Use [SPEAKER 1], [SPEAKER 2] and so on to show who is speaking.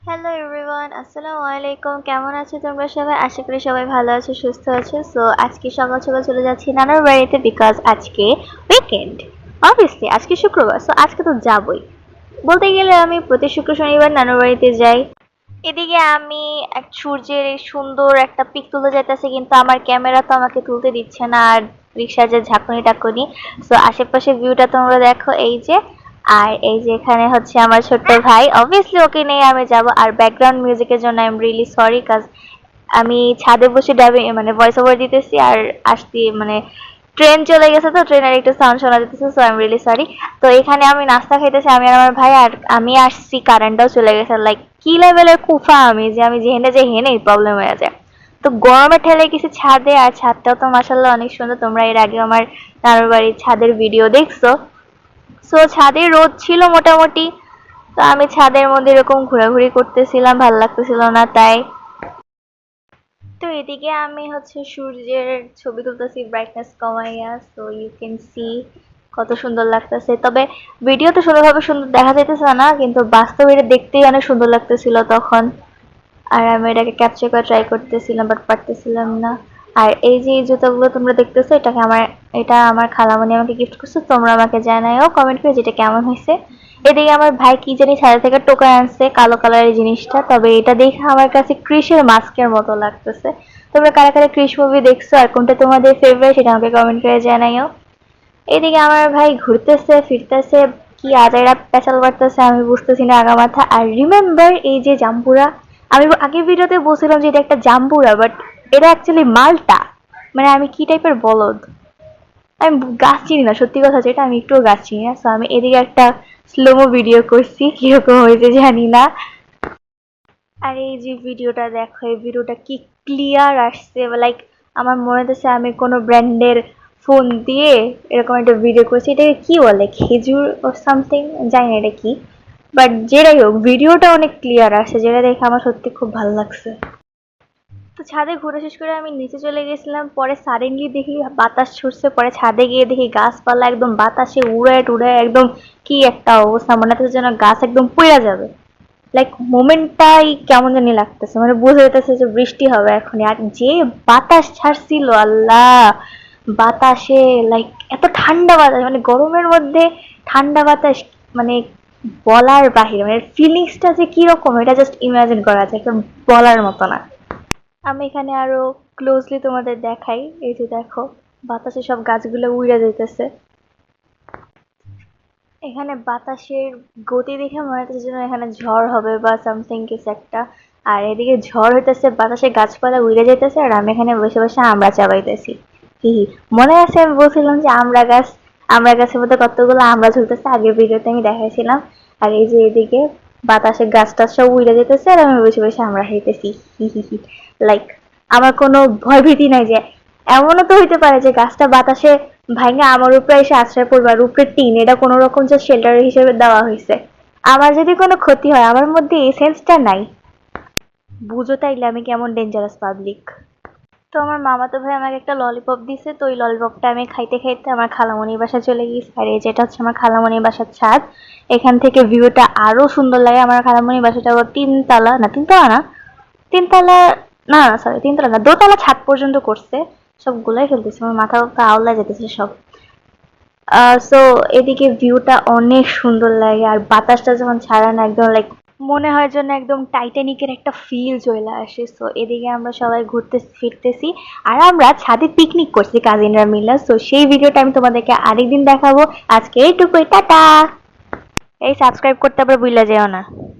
[SPEAKER 1] Hello everyone, আসসালামু আলাইকুম। কেমন আছো তোমরা সবাই? আশা করি সবাই ভালো আছো, সুস্থ আছো। সো আজকে সকাল সকাল চলে যাচ্ছি নানার বাড়িতে, বিকজ আজকে উইকেন্ড। অবভিয়াসলি আজকে শুক্রবার, সো আজকে তো যাবই। বলতে গেলে আমি প্রতি শুক্র শনিবার নানার বাড়িতে যাই। এদিকে আমি এক সূর্যের এই সুন্দর একটা পিক তুলতে যাইতেছি, কিন্তু আমার ক্যামেরা তো আমাকে তুলতে দিচ্ছে না, আর রিক্সার যে ঝাঁকুনি টাকুনি। সো আশেপাশে ভিউটা তোমরা দেখো, এই যে। আর এই যে এখানে হচ্ছে আমার ছোট্ট ভাই, অবভিয়াসলি ওকে নিয়ে আমি যাব। আর ব্যাকগ্রাউন্ড মিউজিকের জন্য আই এম রিয়েলি সরি, কাজ আমি ছাদে বসে ডাবিং মানে ভয়েস ওভার দিতেছি, আর আসতে মানে ট্রেন চলে গেছে, তো ট্রেনের একটু সাউন্ড শোনা দিতেছে। So I am really sorry. তো এখানে আমি নাস্তা খাইতেছি, আমি আর আমার ভাই। আর আমি আসছি, কারেন্টটাও চলে গেছে। লাইক কি লেভেলের কুফা আমি, যে আমি যেহেনে যে হেনেই প্রবলেম হয়ে যায়। তো গরমে ঠেলে কিছু ছাদে, আর ছাদটাও তো মাসাল্লাহ অনেক সুন্দর। তোমরা এর আগে আমার নানুর বাড়ির ছাদের ভিডিও দেখছো। সো ছাদে রোদ ছিল মোটামুটি, তো আমি ছাদের মধ্যে এরকম ঘোরাঘুরি করতেছিলাম, ভাল লাগতেছিল না তাই। তো এদিকে আমি হচ্ছে সূর্যের ছবি তুলতেছি ব্রাইটনেস কমাইয়া, সো ইউ ক্যান সি কত সুন্দর লাগতেছে। তবে ভিডিওতে সুন্দরভাবে সুন্দর দেখা যাইতেছে না, কিন্তু বাস্তবে এটা দেখতেই অনেক সুন্দর লাগতেছিল তখন। আর আমি এটাকে ক্যাপচার করা ট্রাই করতেছিলাম, বাট পারতেছিলাম না। আর এই যে এই জুতোগুলো তোমরা দেখতেছো, এটা আমার খালামণি আমাকে গিফট করছে। তোমরা আমাকে জানাইও কমেন্ট করে যেটা কেমন হয়েছে। এদিকে আমার ভাই কি জানি ছাদা থেকে টোকা আনছে, কালো কালারের জিনিসটা। তবে এটা দেখে আমার কাছে ক্রিসের মাস্কের মতো লাগতেছে। তোমরা কারা কারা ক্রিস মুভি দেখছো, আর কোনটা তোমাদের ফেভারিট সেটা আমাকে কমেন্ট করে জানাইও। এদিকে আমার ভাই ঘুরতেছে ফিরতেছে, কি আজাইরা পেঁচাল বাড়তেছে আমি বুঝতেছি না আগা মাথা। আর রিমেম্বার এই যে জাম্বুরা, আমি আগের ভিডিওতে বলছিলাম যে এটা একটা জাম্বুরা, বাট এটা অ্যাকচুয়ালি মালটা। মানে আমি কি টাইপের বলদ, আমি গাছ চিনি না, সত্যি কথা যেটা, আমি একটুও গাছ চিনি না। সো আমি এদিকে একটা স্লোমো ভিডিও করছি, কিরকম হয়েছে জানি না। আর এই যে ভিডিওটা দেখো, এই ভিডিওটা কি ক্লিয়ার আসছে, লাইক আমার মনে হচ্ছে আমি কোনো ব্র্যান্ডের ফোন দিয়ে এরকম একটা ভিডিও করছি। এটাকে কি বলে, খেজুর ও সামথিং, জানি না এটা কি। বাট যেটাই হোক, ভিডিওটা অনেক ক্লিয়ার আসছে, যেটা দেখে আমার সত্যি খুব ভালো লাগছে। তো ছাদে ঘুরে শেষ করে আমি নিচে চলে গেছিলাম, পরে সাডেনলি দেখি বাতাস ছুটছে, পরে ছাদে গিয়ে দেখি গাছপালা একদম বাতাসে উড়ায় টুড়ায় একদম কি একটা অবস্থা, মনে হচ্ছে যেন গাছ একদম পড়ে যাবে। লাইক মোমেন্টটাই কেমন জানি লাগতেছে, মানে বুঝে যেতেছে যে বৃষ্টি হবে এখনই। আর যে বাতাস ছাড়ছিল আল্লাহ, বাতাসে লাইক এত ঠান্ডা বাতাস, মানে গরমের মধ্যে ঠান্ডা বাতাস, মানে বলার বাহিরে, মানে ফিলিংসটা যে কিরকম এটা জাস্ট ইমাজিন করা যায়, এটা বলার মতো না। আমি এখানে আরো ক্লোজলি তোমাদের দেখাই, এই যে দেখো বাতাসে সব গাছগুলো উড়ে যাইতেছে। এখানে বাতাসের গতি দেখে মনে হচ্ছে যেন এখানে ঝড় হবে বা সামথিং কিছু একটা। আর এদিকে ঝড় হইতেছে, বাতাসে গাছপালা উড়ে যাইতেছে, আর আমি এখানে বসে বসে আমড়া চাবাইতেছি। হি হি। মনে আছে আমি বলছিলাম যে আমড়া গাছের মধ্যে কতগুলো আমড়া ঝুলতেছে, আগের ভিডিওতে আমি দেখাইছিলাম। আর এই যে এদিকে বাতাসে গাছ টাছ সব উড়ে যেতেছে, আর আমি বসে বসে আমড়া খাইতেছি। হি হি হি। লাইক আমার কোনো ভয় ভীতি নাই যে এমনও তো হইতে পারে যে গাছটা বাতাসে ভাঙে আমার উপরে এসে আশ্রয় পড়বে, আর উপরে টিন, এটা কোনো রকম যে শেল্টার হিসেবে দেওয়া হয়েছে। আমার যদি কোনো ক্ষতি হয়, আমার মধ্যে এই সেন্সটা নাই। বুঝো তাইলে আমি কেমন ডেঞ্জারাস পাবলিক। তো আমার মামাতো ভাই আমাকে একটা ললিপপ দিছে, তো ওই ললিপপটা আমি খাইতে খাইতে আমার খালামণির বাসা চলে গেছি। আর এই যেটা হচ্ছে আমার খালামণির বাসার ছাদ, এখান থেকে ভিউটা আরো সুন্দর লাগে। আমার খালামণির বাসাটা আবার তিনতলা না, তিনতলা না না সরি, তিনতলা না, দোতলা ছাদ পর্যন্ত করছে। সবগুলাই ফেলতেছে, আমার মাথা আওলা যেতেছে সব। সো এদিকে ভিউটা অনেক সুন্দর লাগে, আর বাতাসটা যখন ছাড়া না, একদম লাইক মনে হয় যেন একদম টাইটানিকের একটা ফিল চলে আসে। সো এদিকে আমরা সবাই ঘুরতে ফিরতেছি, আর আমরা ছাদে পিকনিক করছি কাজিনরা মিলে। সো সেই ভিডিওটা আমি তোমাদেরকে আরেকদিন দেখাবো। আজকে এইটুকুই, টাটা। এই সাবস্ক্রাইব করতে আবার ভুলে যেও না।